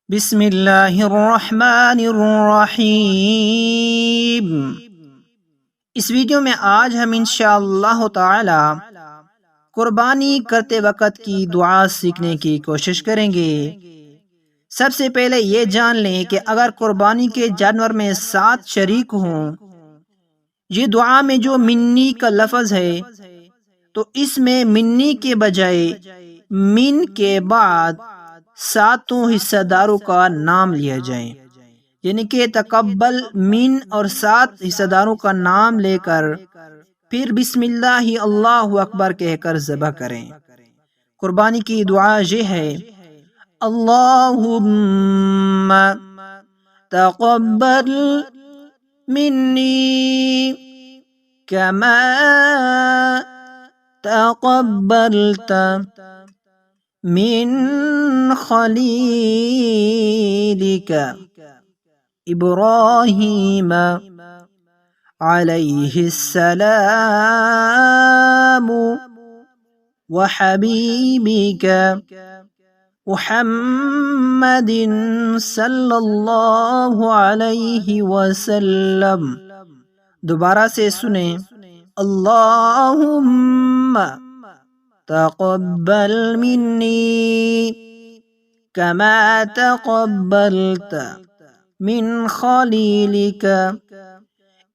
بسم اللہ الرحمن الرحیم۔ اس ویڈیو میں آج ہم انشاءاللہ تعالی قربانی کرتے وقت کی دعا سیکھنے کی کوشش کریں گے۔ سب سے پہلے یہ جان لیں کہ اگر قربانی کے جانور میں 7 شریک ہوں، یہ دعا میں جو منی کا لفظ ہے تو اس میں منی کے بجائے من کے بعد 7 حصہ داروں کا نام لیا جائے، یعنی کہ تقبل من اور 7 حصہ داروں کا نام لے کر پھر بسم اللہ اللہ اکبر کہہ کر ذبح کریں۔ قربانی کی دعا یہ ہے: اللہم تقبل منی کما تقبلت من خلیلک ابراہیم علیہ السلام وحبیبک محمد صلی اللہ علیہ وسلم۔ دوبارہ سے سنیں: اللہم تقبل منی کما تقبلت من خلیلک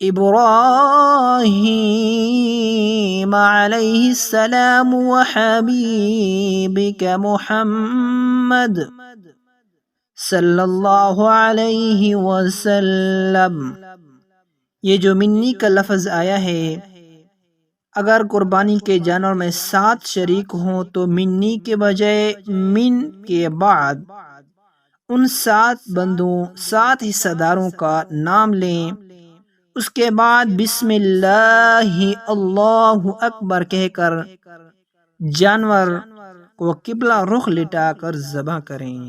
ابراہیم علیہ السلام وحبیبک محمد صلی اللہ علیہ وسلم۔ یہ جو منی کا لفظ آیا ہے، اگر قربانی کے جانور میں 7 شریک ہوں تو منی کے بجائے من کے بعد ان 7 بندوں 7 حصہ داروں کا نام لیں، اس کے بعد بسم اللہ اللہ اکبر کہہ کر جانور کو قبلہ رخ لٹا کر ذبح کریں۔